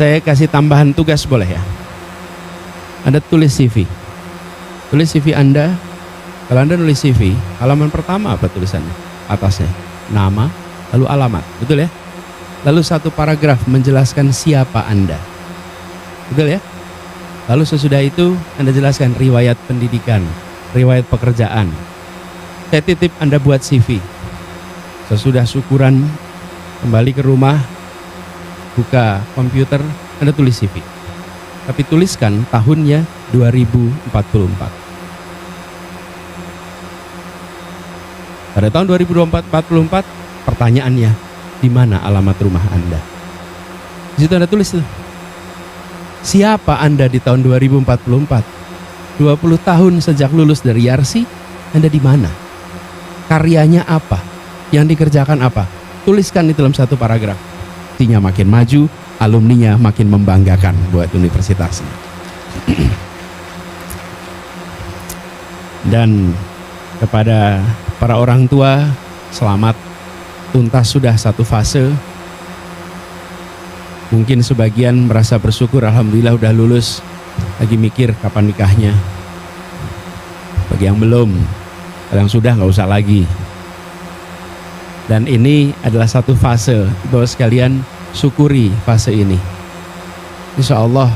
Saya kasih tambahan tugas boleh ya? Anda tulis CV. Tulis CV Anda. Kalau Anda nulis CV, halaman pertama apa tulisannya? Atasnya nama, lalu alamat, betul ya? Lalu satu paragraf menjelaskan siapa Anda, betul ya? Lalu sesudah itu Anda jelaskan riwayat pendidikan, riwayat pekerjaan. Saya titip Anda buat CV. Sesudah syukuran, kembali ke rumah, buka komputer, Anda tulis CV. Tapi tuliskan tahunnya 2044. Pada tahun 2044, pertanyaannya, di mana alamat rumah Anda? Di situ Anda tulis tuh. Siapa Anda di tahun 2044? 20 tahun sejak lulus dari Yarsi, Anda di mana? Karyanya apa? Yang dikerjakan apa? Tuliskan di dalam satu paragraf. Artinya makin maju, alumninya makin membanggakan buat universitasnya. Dan kepada para orang tua, selamat, tuntas sudah satu fase. Mungkin sebagian merasa bersyukur, alhamdulillah udah lulus, lagi mikir kapan nikahnya. Bagi yang belum, kalau yang sudah nggak usah lagi. Dan ini adalah satu fase, Bapak sekalian, syukuri fase ini. Insya Allah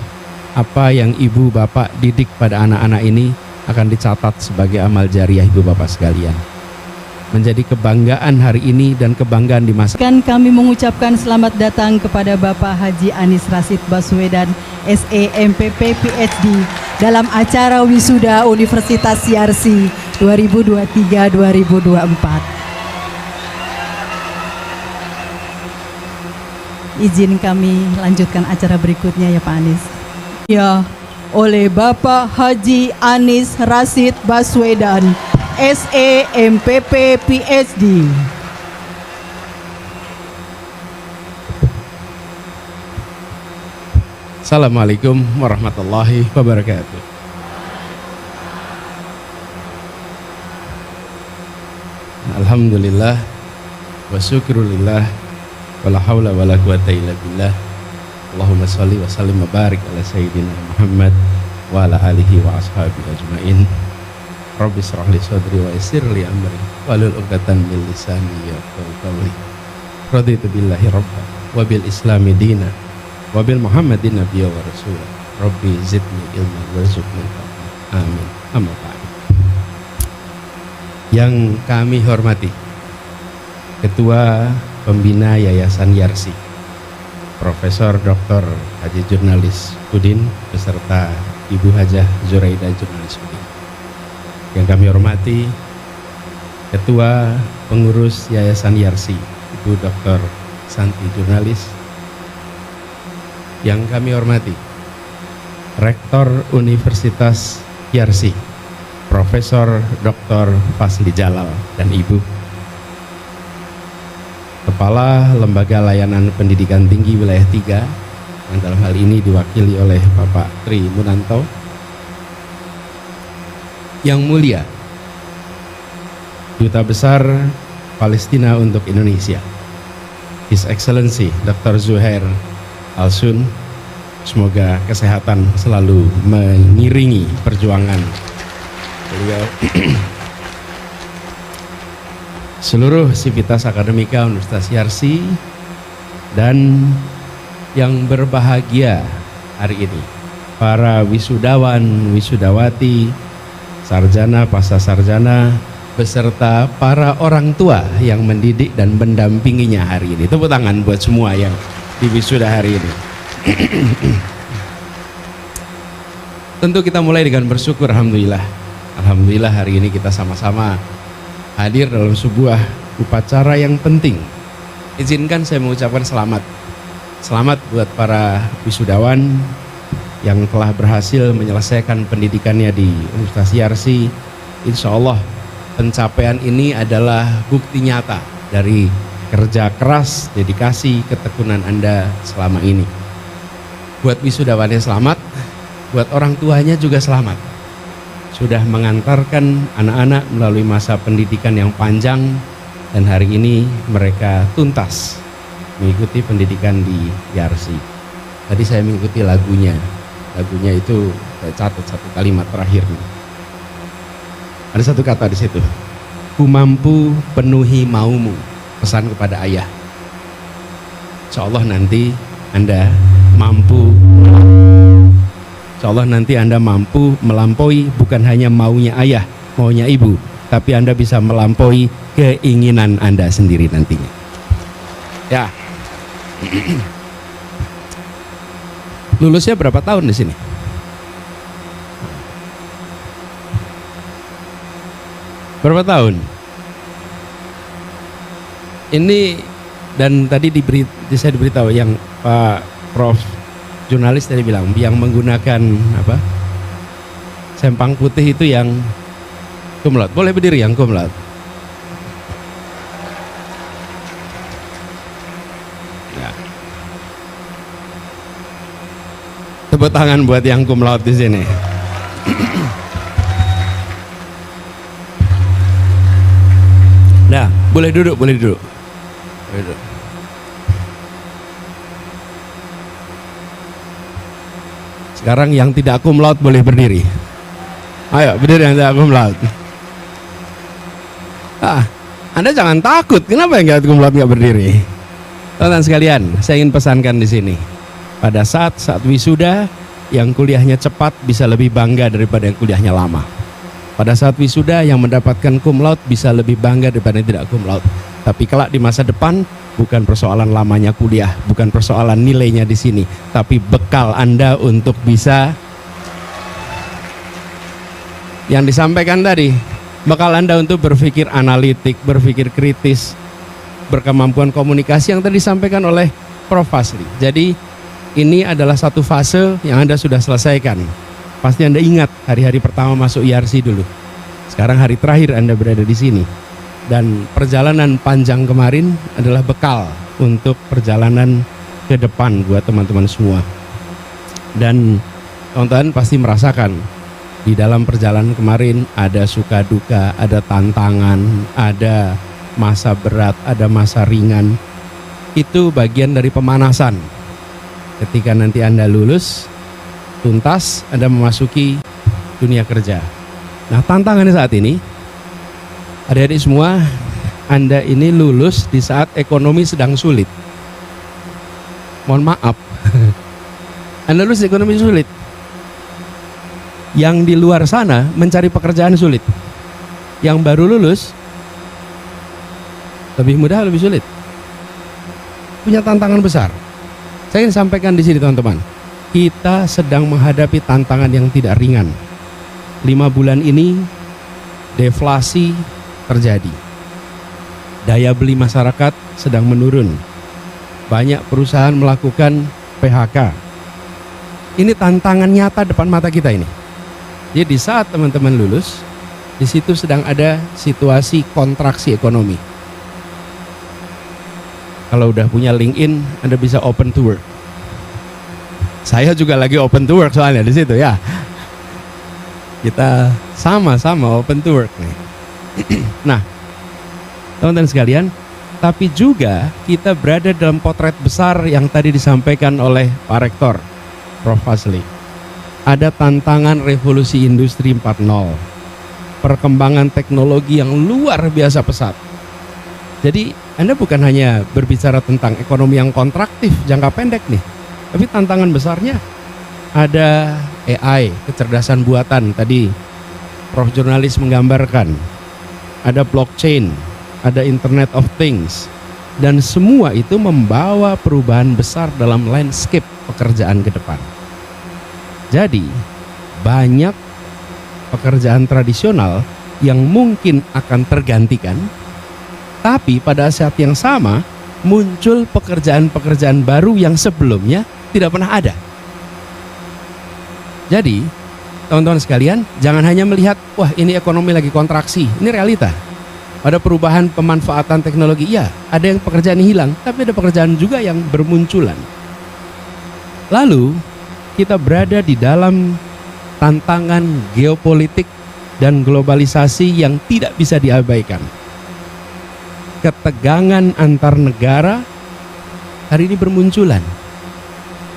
apa yang ibu bapak didik pada anak-anak ini akan dicatat sebagai amal jariah ibu bapak sekalian. Menjadi kebanggaan hari ini dan kebanggaan di masa. Kami mengucapkan selamat datang kepada Bapak Haji Anies Rashid Baswedan, SE MPP PhD dalam acara wisuda Universitas Yarsi 2023-2024. Izin kami lanjutkan acara berikutnya ya Pak Anies. Ya, oleh Bapak Haji Anies Rashid Baswedan, SE MPP PhD. Assalamualaikum warahmatullahi wabarakatuh. Alhamdulillah wa syukrulillah wa la hawla wa la quwata illa billah. Allahumma salli wa sallim wa barik ala sayyidina Muhammad wa ala alihi wa ashabihi ajmain. Rabbi shrah li sadri wa yassir li amri wahlul 'uqdatam min lisani yafqahu qawli. Raditu billahi rabban wa bil islami dinan wa bil Muhammadin nabiyyan wa rasulan. Rabbi zidni ilman warzuqni fahma. Amin. Amma ba'd. Yang kami hormati Ketua Pembina Yayasan Yarsi, Profesor Dr. Haji Jurnalis Udin beserta Ibu Hajah Zuraida Jurnalis Udin. Yang kami hormati Ketua Pengurus Yayasan Yarsi, Ibu Dr. Santi Jurnalis. Yang kami hormati Rektor Universitas Yarsi, Profesor Dr. Fasli Jalal dan Ibu. Kepala Lembaga Layanan Pendidikan Tinggi Wilayah 3, yang dalam hal ini diwakili oleh Bapak Tri Munanto. Yang mulia Duta Besar Palestina untuk Indonesia, His Excellency Dr. Zuhair Al-Sun, semoga kesehatan selalu mengiringi perjuangan beliau. Seluruh sivitas akademika Universitas Yarsi dan yang berbahagia hari ini, para wisudawan, wisudawati, sarjana, pasca sarjana, beserta para orang tua yang mendidik dan mendampinginya hari ini. Tepuk tangan buat semua yang di wisuda hari ini. Tentu kita mulai dengan bersyukur, alhamdulillah. Alhamdulillah hari ini kita sama-sama hadir dalam sebuah upacara yang penting. Izinkan saya mengucapkan selamat. Selamat buat para wisudawan yang telah berhasil menyelesaikan pendidikannya di Universitas Yarsi. Insya Allah pencapaian ini adalah bukti nyata dari kerja keras, dedikasi, ketekunan Anda selama ini. Buat wisudawannya selamat, buat orang tuanya juga selamat. Sudah mengantarkan anak-anak melalui masa pendidikan yang panjang dan hari ini mereka tuntas mengikuti pendidikan di Yarsi. Tadi saya mengikuti lagunya. Lagunya itu saya catat satu kalimat terakhir. Ada satu kata di situ. Ku mampu penuhi maumu. Pesan kepada ayah. Insya Allah nanti Anda mampu. Insya Allah nanti Anda mampu melampaui bukan hanya maunya ayah, maunya ibu, tapi Anda bisa melampaui keinginan Anda sendiri nantinya. Ya. Lulusnya berapa tahun di sini? Berapa tahun? Ini dan tadi saya diberitahu yang Pak Prof jurnalis tadi bilang yang menggunakan apa? Sempang putih itu yang cum laude. Boleh berdiri yang cum laude. Ya. Tepuk tangan buat yang cum laude di sini. Nah, boleh duduk, boleh duduk. Boleh duduk. Sekarang yang tidak cum laude boleh berdiri. Ayo berdiri yang tidak cum laude. Anda jangan takut. Kenapa yang cum laude nggak berdiri? Teman-teman sekalian, saya ingin pesankan di sini. Pada saat wisuda, yang kuliahnya cepat bisa lebih bangga daripada yang kuliahnya lama. Pada saat wisuda, yang mendapatkan cum laude bisa lebih bangga daripada yang tidak cum laude. Tapi kelak di masa depan, bukan persoalan lamanya kuliah, bukan persoalan nilainya di sini, tapi bekal Anda untuk bisa yang disampaikan tadi, bekal Anda untuk berpikir analitik, berpikir kritis, berkemampuan komunikasi yang tadi disampaikan oleh Prof. Fazli. Jadi ini adalah satu fase yang Anda sudah selesaikan. Pasti Anda ingat hari-hari pertama masuk IRC dulu. Sekarang hari terakhir Anda berada di sini. Dan perjalanan panjang kemarin adalah bekal untuk perjalanan ke depan buat teman-teman semua. Dan teman-teman pasti merasakan di dalam perjalanan kemarin ada suka duka, ada tantangan, ada masa berat, ada masa ringan. Itu bagian dari pemanasan. Ketika nanti Anda lulus, tuntas, Anda memasuki dunia kerja. Nah, tantangannya saat ini, adik-adik semua, Anda ini lulus di saat ekonomi sedang sulit. Mohon maaf, Anda lulus ekonomi sulit. Yang di luar sana mencari pekerjaan sulit. Yang baru lulus lebih mudah, lebih sulit. Punya tantangan besar. Saya ingin sampaikan di sini teman-teman, kita sedang menghadapi tantangan yang tidak ringan. 5 bulan ini deflasi terjadi. Daya beli masyarakat sedang menurun. Banyak perusahaan melakukan PHK. Ini tantangan nyata depan mata kita ini. Jadi di saat teman-teman lulus, di situ sedang ada situasi kontraksi ekonomi. Kalau udah punya LinkedIn, Anda bisa open to work. Saya juga lagi open to work soalnya di situ ya. Kita sama-sama open to work nih. Nah, teman-teman sekalian, tapi juga kita berada dalam potret besar yang tadi disampaikan oleh Pak Rektor, Prof. Fazli. Ada tantangan revolusi industri 4.0, perkembangan teknologi yang luar biasa pesat. Jadi Anda bukan hanya berbicara tentang ekonomi yang kontraktif jangka pendek nih, tapi tantangan besarnya ada AI, kecerdasan buatan tadi Prof. Jurnalis menggambarkan, ada blockchain, ada Internet of Things, dan semua itu membawa perubahan besar dalam landscape pekerjaan ke depan. Jadi banyak pekerjaan tradisional yang mungkin akan tergantikan, tapi pada saat yang sama muncul pekerjaan-pekerjaan baru yang sebelumnya tidak pernah ada. Jadi teman-teman sekalian, jangan hanya melihat, wah ini ekonomi lagi kontraksi, ini realita. Ada perubahan pemanfaatan teknologi, iya, ada yang pekerjaan hilang, tapi ada pekerjaan juga yang bermunculan. Lalu kita berada di dalam tantangan geopolitik dan globalisasi yang tidak bisa diabaikan. Ketegangan antar negara hari ini bermunculan.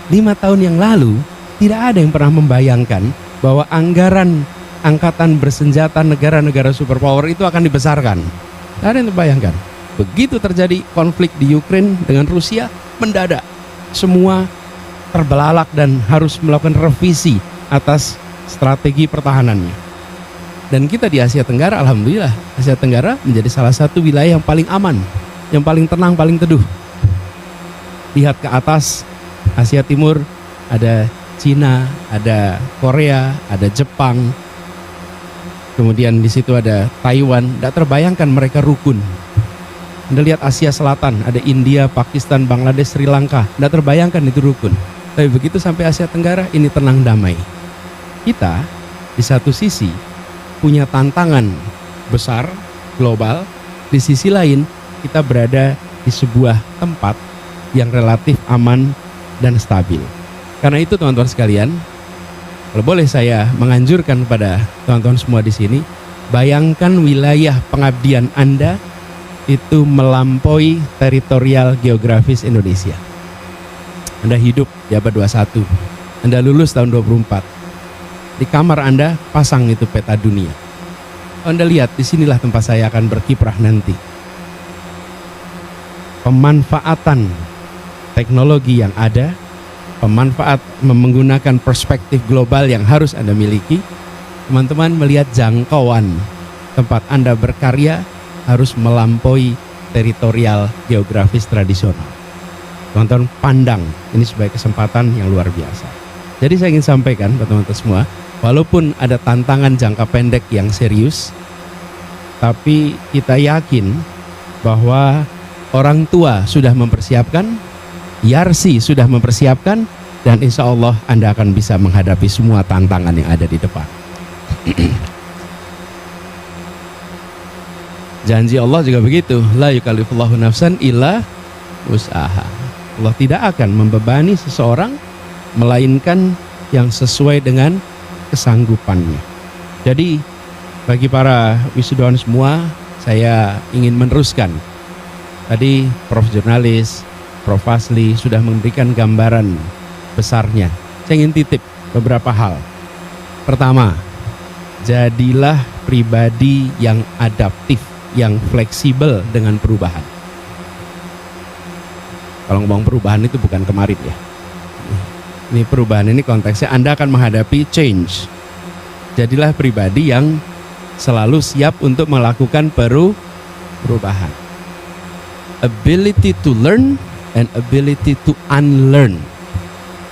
5 tahun yang lalu tidak ada yang pernah membayangkan bahwa anggaran angkatan bersenjata negara-negara superpower itu akan dibesarkan. Tidak ada yang terbayangkan. Begitu terjadi konflik di Ukraina dengan Rusia, mendadak semua terbelalak dan harus melakukan revisi atas strategi pertahanannya. Dan kita di Asia Tenggara, alhamdulillah, Asia Tenggara menjadi salah satu wilayah yang paling aman, yang paling tenang, paling teduh. Lihat ke atas, Asia Timur ada Cina, ada Korea, ada Jepang, kemudian di situ ada Taiwan. Tidak terbayangkan mereka rukun. Anda lihat Asia Selatan, ada India, Pakistan, Bangladesh, Sri Lanka. Tidak terbayangkan itu rukun. Tapi begitu sampai Asia Tenggara, ini tenang damai. Kita di satu sisi punya tantangan besar, global. Di sisi lain, kita berada di sebuah tempat yang relatif aman dan stabil. Karena itu teman-teman sekalian, kalau boleh saya menganjurkan kepada teman-teman semua di sini, bayangkan wilayah pengabdian Anda itu melampaui teritorial geografis Indonesia. Anda hidup di abad 21, Anda lulus tahun 24. Di kamar Anda pasang itu peta dunia. Anda lihat, disinilah tempat saya akan berkiprah nanti. Pemanfaatan teknologi yang ada, pemanfaat menggunakan perspektif global yang harus Anda miliki. Teman-teman melihat jangkauan tempat Anda berkarya harus melampaui teritorial geografis tradisional. Teman-teman pandang ini sebagai kesempatan yang luar biasa. Jadi saya ingin sampaikan buat teman-teman semua, walaupun ada tantangan jangka pendek yang serius, tapi kita yakin bahwa orang tua sudah mempersiapkan, Yarsi sudah mempersiapkan, dan insya Allah Anda akan bisa menghadapi semua tantangan yang ada di depan. Janji Allah juga begitu, la yukallifullahu nafsan illa wus'aha. Allah tidak akan membebani seseorang melainkan yang sesuai dengan kesanggupannya. Jadi bagi para wisudawan semua, saya ingin meneruskan. Tadi Prof Jurnalis, Prof Fasli sudah memberikan gambaran besarnya. Saya ingin titip beberapa hal. Pertama, jadilah pribadi yang adaptif, yang fleksibel dengan perubahan. Kalau ngomong perubahan itu bukan kemarin ya. Ini perubahan ini konteksnya Anda akan menghadapi change. Jadilah pribadi yang selalu siap untuk melakukan perubahan. Ability to learn and ability to unlearn.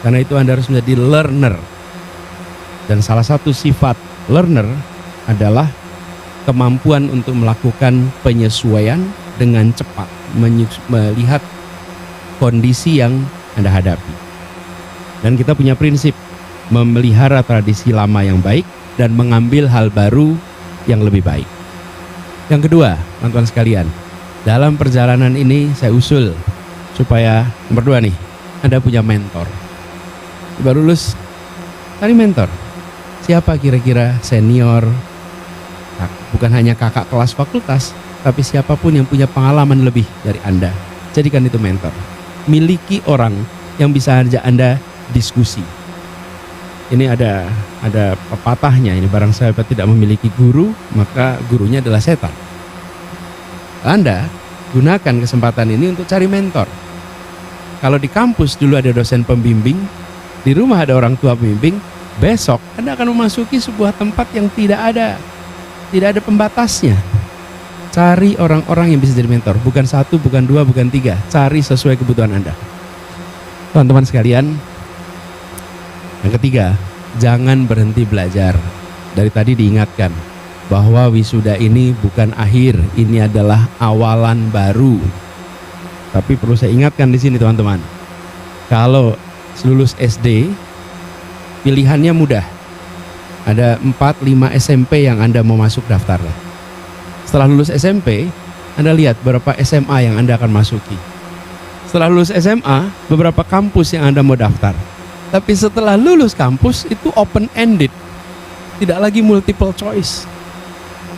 Karena itu Anda harus menjadi learner. Dan salah satu sifat learner adalah kemampuan untuk melakukan penyesuaian dengan cepat, melihat kondisi yang Anda hadapi. Dan kita punya prinsip memelihara tradisi lama yang baik dan mengambil hal baru yang lebih baik. Yang kedua, teman-teman sekalian, dalam perjalanan ini saya usul supaya nomor 2 nih, Anda punya mentor. Baru lulus, cari mentor. Siapa kira-kira senior, bukan hanya kakak kelas fakultas, tapi siapapun yang punya pengalaman lebih dari Anda. Jadikan itu mentor. Miliki orang yang bisa ajak Anda diskusi. Ini ada pepatahnya, ini barang siapa tidak memiliki guru, maka gurunya adalah setan. Anda gunakan kesempatan ini untuk cari mentor. Kalau di kampus dulu ada dosen pembimbing, di rumah ada orang tua pembimbing, besok Anda akan memasuki sebuah tempat yang tidak ada pembatasnya. Cari orang-orang yang bisa jadi mentor, bukan 1, bukan 2, bukan 3. Cari sesuai kebutuhan Anda. Teman-teman sekalian, yang ketiga, jangan berhenti belajar. Dari tadi diingatkan bahwa wisuda ini bukan akhir, ini adalah awalan baru. Tapi perlu saya ingatkan di sini teman-teman, kalau lulus SD, pilihannya mudah. Ada 4-5 SMP yang Anda mau masuk daftarnya. Setelah lulus SMP, Anda lihat berapa SMA yang Anda akan masuki. Setelah lulus SMA, beberapa kampus yang Anda mau daftar. Tapi setelah lulus kampus, itu open-ended. Tidak lagi multiple choice.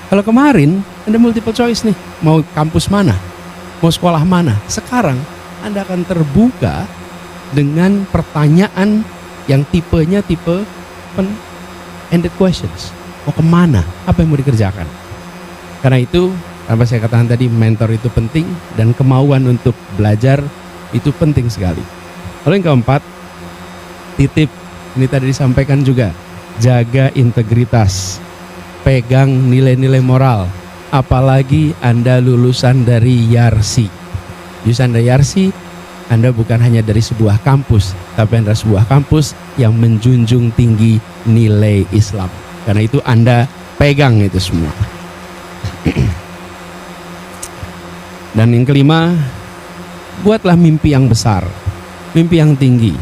Kalau kemarin, Anda multiple choice nih. Mau kampus mana? Mau sekolah mana? Sekarang, Anda akan terbuka dengan pertanyaan yang tipenya tipe open-ended questions. Mau kemana? Apa yang mau dikerjakan? Karena itu, apa saya katakan tadi, mentor itu penting dan kemauan untuk belajar itu penting sekali. Lalu yang keempat, titip, ini tadi disampaikan juga, jaga integritas, pegang nilai-nilai moral. Apalagi Anda lulusan dari Yarsi. Lulusan dari Yarsi, Anda bukan hanya dari sebuah kampus, tapi Anda sebuah kampus yang menjunjung tinggi nilai Islam. Karena itu Anda pegang itu semua. Dan yang kelima, buatlah mimpi yang besar, mimpi yang tinggi.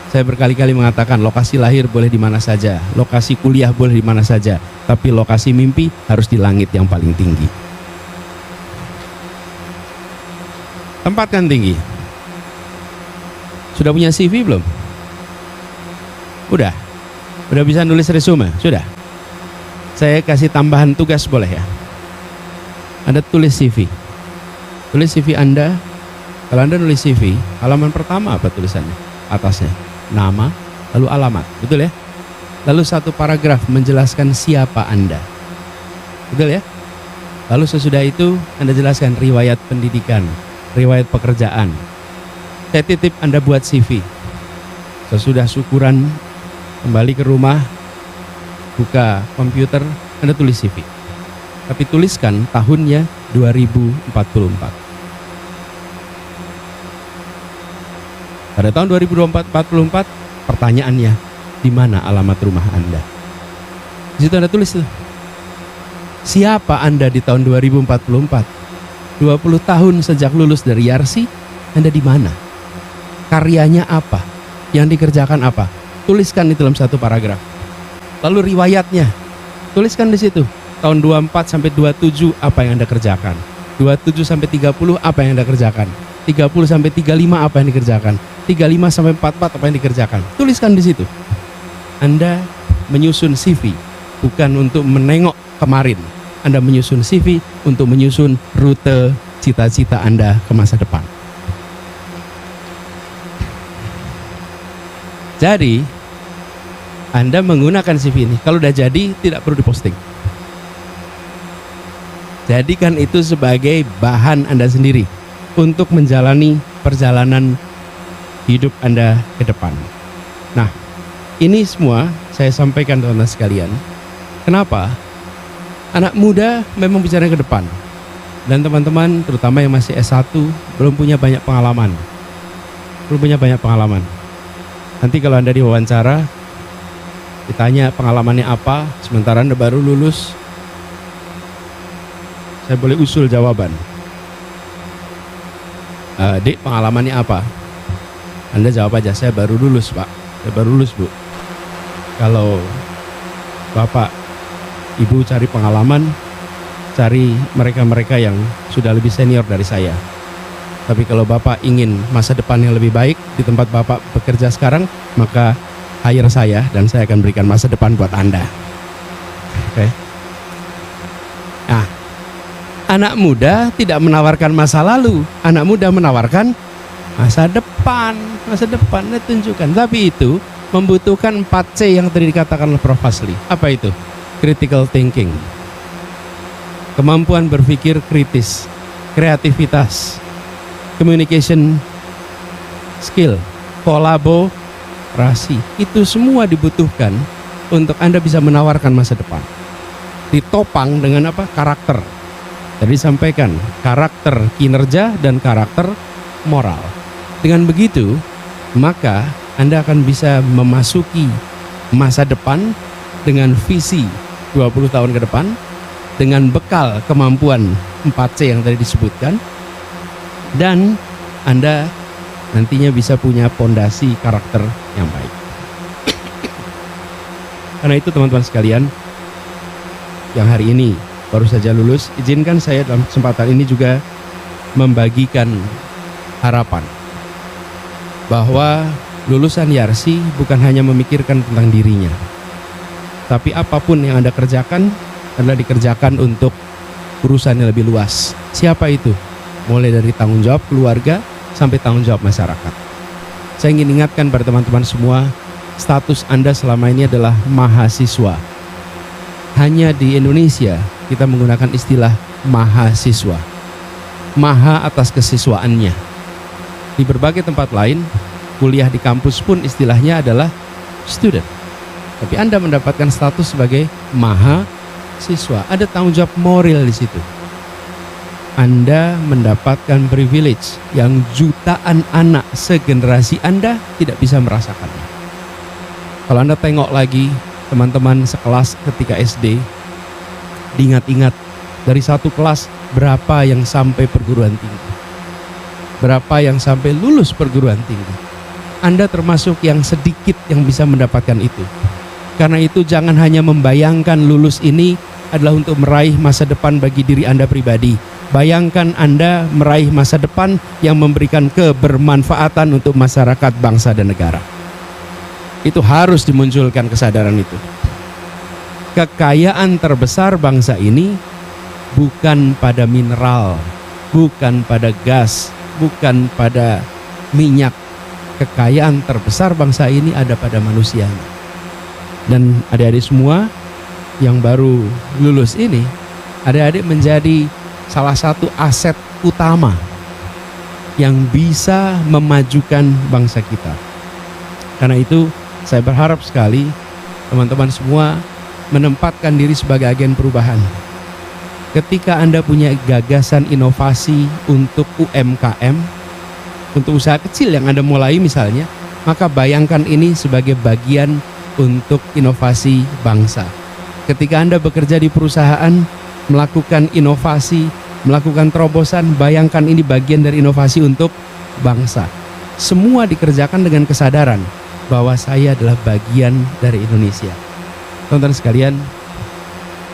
Saya berkali-kali mengatakan lokasi lahir boleh di mana saja, lokasi kuliah boleh di mana saja, tapi lokasi mimpi harus di langit yang paling tinggi. Tempatkan tinggi. Sudah punya CV belum? Udah? Udah bisa nulis resume? Sudah? Saya kasih tambahan tugas boleh ya? Anda tulis CV. Tulis CV Anda. Kalau Anda nulis CV, halaman pertama apa tulisannya? Atasnya nama, lalu alamat, betul ya? Lalu satu paragraf menjelaskan siapa Anda, betul ya? Lalu sesudah itu Anda jelaskan riwayat pendidikan, riwayat pekerjaan. Saya titip Anda buat CV. Sesudah syukuran, kembali ke rumah, buka komputer, Anda tulis CV. Tapi tuliskan tahunnya 2044. Pada tahun 2044, pertanyaannya, di mana alamat rumah Anda? Di situ Anda tulis tuh. Siapa Anda di tahun 2044? 20 tahun sejak lulus dari Yarsi, Anda di mana? Karyanya apa? Yang dikerjakan apa? Tuliskan di dalam satu paragraf. Lalu riwayatnya, tuliskan di situ. Tahun 24 sampai 27 apa yang Anda kerjakan? 27 sampai 30 apa yang Anda kerjakan? 30 sampai 35 apa yang dikerjakan? 35 sampai 44 apa yang dikerjakan? Tuliskan di situ. Anda menyusun CV bukan untuk menengok kemarin. Anda menyusun CV untuk menyusun rute cita-cita Anda ke masa depan. Jadi, Anda menggunakan CV ini. Kalau udah jadi, tidak perlu diposting. Jadikan itu sebagai bahan Anda sendiri untuk menjalani perjalanan hidup Anda ke depan. Nah, ini semua saya sampaikan teman-teman sekalian. Kenapa? Anak muda memang bicara ke depan. Dan teman-teman, terutama yang masih S1, belum punya banyak pengalaman. Nanti kalau Anda diwawancara, ditanya pengalamannya apa, sementara Anda baru lulus, saya boleh usul jawaban. Dek, pengalamannya apa? Anda jawab aja, saya baru lulus Pak, saya baru lulus Bu. Kalau Bapak, Ibu cari pengalaman, cari mereka-mereka yang sudah lebih senior dari saya. Tapi kalau Bapak ingin masa depan yang lebih baik di tempat Bapak bekerja sekarang, maka hire saya dan saya akan berikan masa depan buat Anda. Oke. Nah, anak muda tidak menawarkan masa lalu, anak muda menawarkan masa depan. Masa depan tunjukkan. Tapi itu membutuhkan 4C yang tadi dikatakan oleh Prof. Fasli. Apa itu? Critical thinking, kemampuan berpikir kritis, kreativitas, communication skill, kolaborasi. Itu semua dibutuhkan untuk Anda bisa menawarkan masa depan. Ditopang dengan apa? Karakter. Tadi sampaikan karakter kinerja dan karakter moral. Dengan begitu, maka Anda akan bisa memasuki masa depan dengan visi 20 tahun ke depan, dengan bekal kemampuan 4C yang tadi disebutkan, dan Anda nantinya bisa punya pondasi karakter yang baik. Karena itu teman-teman sekalian yang hari ini baru saja lulus, izinkan saya dalam kesempatan ini juga membagikan harapan bahwa lulusan Yarsi bukan hanya memikirkan tentang dirinya, tapi apapun yang Anda kerjakan adalah dikerjakan untuk urusan yang lebih luas. Siapa itu? Mulai dari tanggung jawab keluarga sampai tanggung jawab masyarakat. Saya ingin ingatkan pada teman-teman semua, status Anda selama ini adalah mahasiswa. Hanya di Indonesia kita menggunakan istilah mahasiswa. Maha atas kesiswaannya. Di berbagai tempat lain, kuliah di kampus pun istilahnya adalah student. Tapi Anda mendapatkan status sebagai mahasiswa. Ada tanggung jawab moral di situ. Anda mendapatkan privilege yang jutaan anak segenerasi Anda tidak bisa merasakannya. Kalau Anda tengok lagi teman-teman sekelas ketika SD, diingat-ingat dari satu kelas berapa yang sampai perguruan tinggi, berapa yang sampai lulus perguruan tinggi. Anda termasuk yang sedikit yang bisa mendapatkan itu. Karena itu jangan hanya membayangkan lulus ini adalah untuk meraih masa depan bagi diri Anda pribadi. Bayangkan Anda meraih masa depan yang memberikan kebermanfaatan untuk masyarakat, bangsa, dan negara. Itu harus dimunculkan kesadaran itu. Kekayaan terbesar bangsa ini bukan pada mineral, bukan pada gas, bukan pada minyak. Kekayaan terbesar bangsa ini ada pada manusianya. Dan adik-adik semua yang baru lulus ini, adik-adik menjadi salah satu aset utama yang bisa memajukan bangsa kita. Karena itu saya berharap sekali teman-teman semua menempatkan diri sebagai agen perubahan. Ketika Anda punya gagasan inovasi untuk UMKM, untuk usaha kecil yang Anda mulai misalnya, maka bayangkan ini sebagai bagian untuk inovasi bangsa. Ketika Anda bekerja di perusahaan, melakukan inovasi, melakukan terobosan, bayangkan ini bagian dari inovasi untuk bangsa. Semua dikerjakan dengan kesadaran bahwa saya adalah bagian dari Indonesia. Teman-teman sekalian,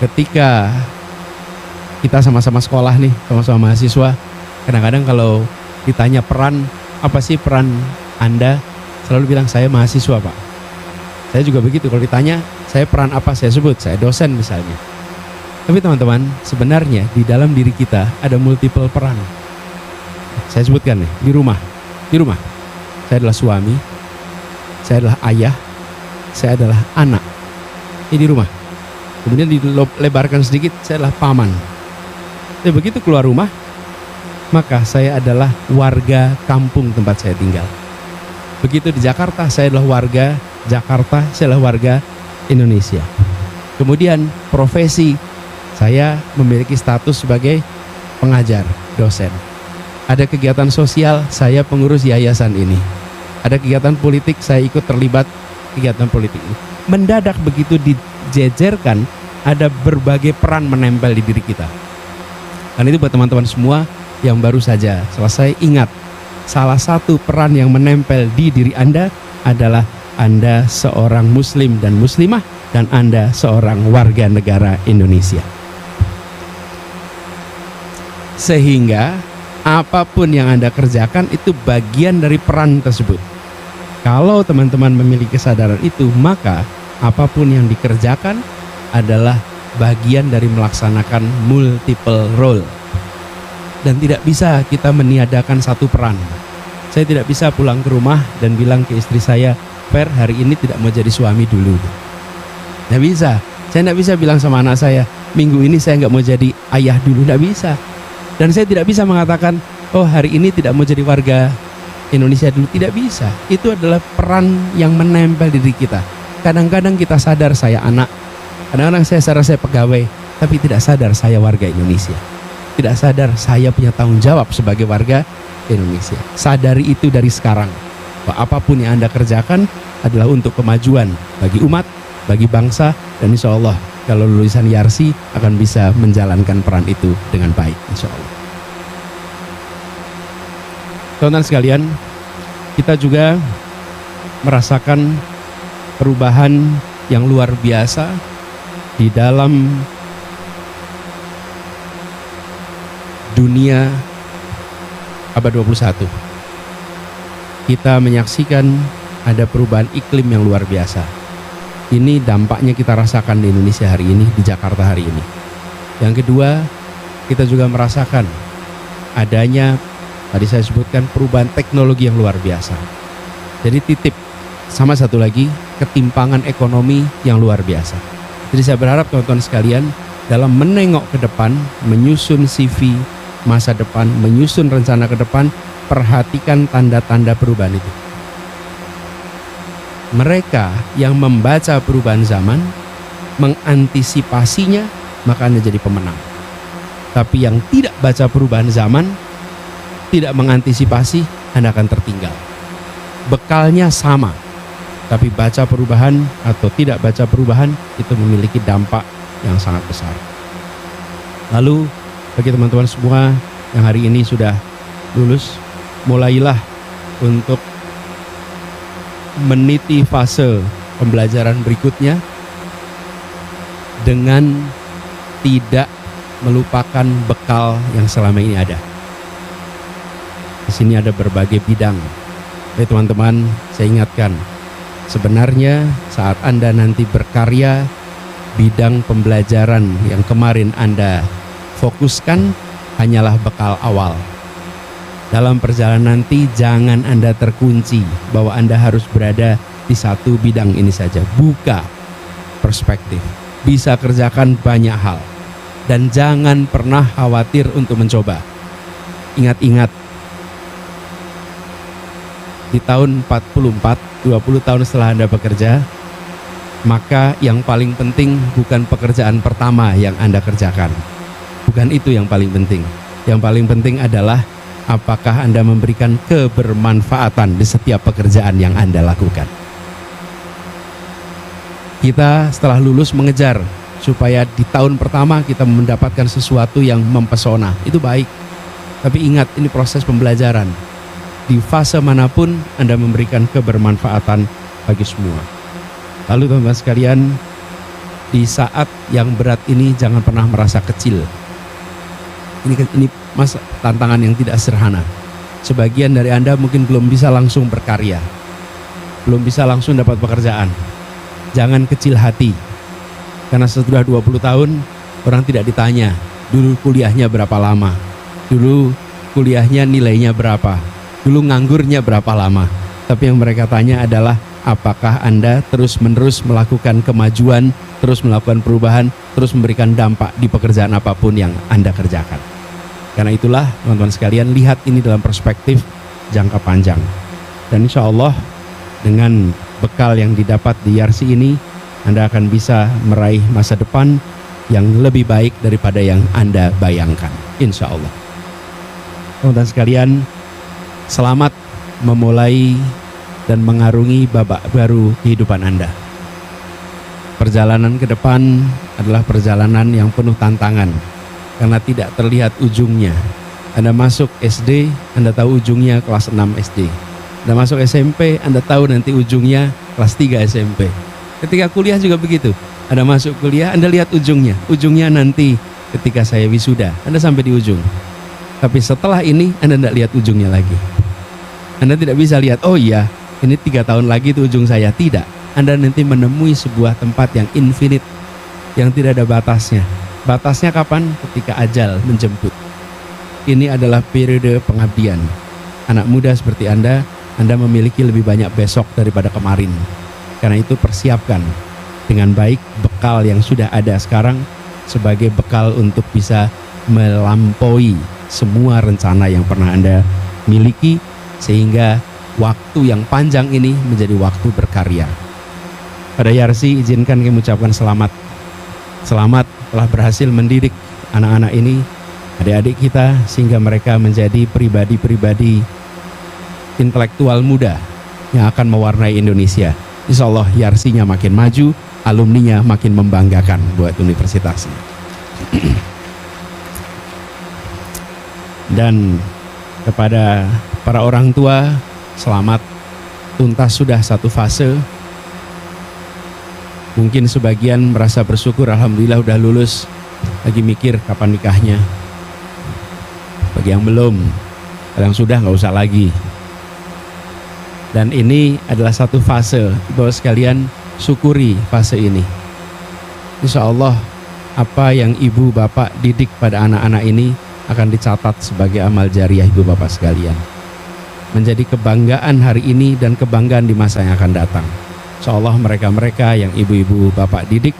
ketika kita sama-sama sekolah nih, sama-sama mahasiswa, kadang-kadang kalau ditanya peran, apa sih peran Anda? Selalu bilang saya mahasiswa, Pak. Saya juga begitu, kalau ditanya saya peran apa, saya sebut saya dosen misalnya. Tapi teman-teman, sebenarnya di dalam diri kita ada multiple peran. Saya sebutkan nih, di rumah. Saya adalah suami, saya adalah ayah, saya adalah anak. Ini di rumah. Kemudian dilebarkan sedikit, saya adalah paman. Tapi begitu keluar rumah, maka saya adalah warga kampung tempat saya tinggal. Begitu di Jakarta, saya adalah warga Jakarta, saya adalah warga Indonesia. Kemudian profesi, saya memiliki status sebagai pengajar, dosen. Ada kegiatan sosial, saya pengurus yayasan ini. Ada kegiatan politik, saya ikut terlibat kegiatan politik ini. Mendadak begitu dijejerkan, ada berbagai peran menempel di diri kita. Dan itu buat teman-teman semua yang baru saja selesai, ingat, salah satu peran yang menempel di diri Anda adalah Anda seorang muslim dan muslimah, dan Anda seorang warga negara Indonesia. Sehingga apapun yang Anda kerjakan itu bagian dari peran tersebut. Kalau teman-teman memiliki kesadaran itu, maka apapun yang dikerjakan adalah bagian dari melaksanakan multiple role. Dan tidak bisa kita meniadakan satu peran. Saya tidak bisa pulang ke rumah dan bilang ke istri saya, Fer, hari ini tidak mau jadi suami dulu. Nggak bisa. Saya nggak bisa bilang sama anak saya, minggu ini saya nggak mau jadi ayah dulu. Nggak bisa. Dan saya tidak bisa mengatakan, oh hari ini tidak mau jadi warga Indonesia dulu. Tidak bisa. Itu adalah peran yang menempel di diri kita. Kadang-kadang kita sadar saya anak, kadang-kadang saya sadar saya pegawai, tapi tidak sadar saya warga Indonesia. Tidak sadar saya punya tanggung jawab sebagai warga Indonesia. Sadari itu dari sekarang, bahwa apapun yang Anda kerjakan adalah untuk kemajuan bagi umat, bagi bangsa, dan insya Allah kalau lulusan Yarsi akan bisa menjalankan peran itu dengan baik, insya Allah. Teman-teman sekalian, kita juga merasakan perubahan yang luar biasa di dalam dunia abad 21. Kita menyaksikan ada perubahan iklim yang luar biasa. Ini dampaknya kita rasakan di Indonesia hari ini, di Jakarta hari ini. Yang kedua, kita juga merasakan adanya, tadi saya sebutkan, perubahan teknologi yang luar biasa. Jadi titip. Sama satu lagi, ketimpangan ekonomi yang luar biasa. Jadi saya berharap teman-teman sekalian dalam menengok ke depan, menyusun CV masa depan, menyusun rencana ke depan, perhatikan tanda-tanda perubahan itu. Mereka yang membaca perubahan zaman, mengantisipasinya, maka Anda jadi pemenang. Tapi yang tidak baca perubahan zaman, tidak mengantisipasi, Anda akan tertinggal. Bekalnya sama, tapi baca perubahan atau tidak baca perubahan itu memiliki dampak yang sangat besar. Lalu bagi teman-teman semua yang hari ini sudah lulus, mulailah untuk meniti fase pembelajaran berikutnya dengan tidak melupakan bekal yang selama ini ada. Di sini ada berbagai bidang. Jadi teman-teman, saya ingatkan, sebenarnya saat Anda nanti berkarya, bidang pembelajaran yang kemarin Anda fokuskan hanyalah bekal awal. Dalam perjalanan nanti jangan Anda terkunci bahwa Anda harus berada di satu bidang ini saja. Buka perspektif. Bisa kerjakan banyak hal. Dan jangan pernah khawatir untuk mencoba. Ingat-ingat, di tahun 44, 20 tahun setelah Anda bekerja, maka yang paling penting bukan pekerjaan pertama yang Anda kerjakan. Bukan itu yang paling penting. Yang paling penting adalah apakah Anda memberikan kebermanfaatan di setiap pekerjaan yang Anda lakukan. Kita setelah lulus mengejar supaya di tahun pertama kita mendapatkan sesuatu yang mempesona. Itu baik. Tapi ingat, ini proses pembelajaran. Di fase manapun Anda memberikan kebermanfaatan bagi semua. Lalu teman-teman sekalian, di saat yang berat ini jangan pernah merasa kecil. Ini tantangan yang tidak sederhana. Sebagian dari Anda mungkin belum bisa langsung berkarya, belum bisa langsung dapat pekerjaan. Jangan kecil hati, karena setelah 20 tahun orang tidak ditanya dulu kuliahnya berapa lama, dulu kuliahnya nilainya berapa, dulu nganggurnya berapa lama. Tapi yang mereka tanya adalah apakah Anda terus-menerus melakukan kemajuan, terus melakukan perubahan, terus memberikan dampak di pekerjaan apapun yang Anda kerjakan. Karena itulah teman-teman sekalian, lihat ini dalam perspektif jangka panjang. Dan insya Allah dengan bekal yang didapat di YRC ini, Anda akan bisa meraih masa depan yang lebih baik daripada yang Anda bayangkan. Insya Allah. Teman-teman sekalian, selamat memulai dan mengarungi babak baru kehidupan Anda. Perjalanan ke depan adalah perjalanan yang penuh tantangan karena tidak terlihat ujungnya. Anda masuk SD, Anda tahu ujungnya kelas 6 SD. Anda masuk SMP, Anda tahu nanti ujungnya kelas 3 SMP. Ketika kuliah juga begitu. Anda masuk kuliah, Anda lihat ujungnya. Ujungnya nanti ketika saya wisuda, Anda sampai di ujung. Tapi setelah ini, Anda tidak lihat ujungnya lagi. Anda tidak bisa lihat, oh iya, ini 3 tahun lagi itu ujung saya. Tidak. Anda nanti menemui sebuah tempat yang infinite, yang tidak ada batasnya. Batasnya kapan? Ketika ajal menjemput. Ini adalah periode pengabdian. Anak muda seperti Anda memiliki lebih banyak besok daripada kemarin. Karena itu persiapkan dengan baik bekal yang sudah ada sekarang sebagai bekal untuk bisa melampaui semua rencana yang pernah Anda miliki, sehingga waktu yang panjang ini menjadi waktu berkarya. Pada YRC, izinkan kami mengucapkan selamat. Selamat telah berhasil mendidik anak-anak ini, adik-adik kita, sehingga mereka menjadi pribadi-pribadi intelektual muda yang akan mewarnai Indonesia. Insya Allah YRC-nya makin maju, alumninya makin membanggakan buat universitasnya. Dan kepada para orang tua, selamat, tuntas sudah satu fase. Mungkin sebagian merasa bersyukur, alhamdulillah udah lulus, lagi mikir kapan nikahnya. Bagi yang belum, yang sudah nggak usah lagi. Dan ini adalah satu fase, bahwa sekalian syukuri fase ini. Insya Allah apa yang ibu bapak didik pada anak-anak ini akan dicatat sebagai amal jariah ibu bapak sekalian. menjadi kebanggaan hari ini dan kebanggaan di masa yang akan datang. Insyaallah mereka-mereka yang ibu-ibu bapak didik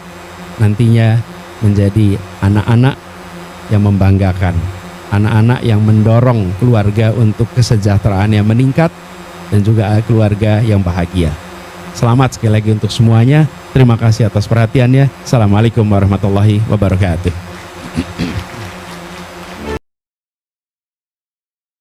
nantinya menjadi anak-anak yang membanggakan, anak-anak yang mendorong keluarga untuk kesejahteraan yang meningkat dan juga keluarga yang bahagia. Selamat sekali lagi untuk semuanya. Terima kasih atas perhatiannya. Assalamualaikum warahmatullahi wabarakatuh.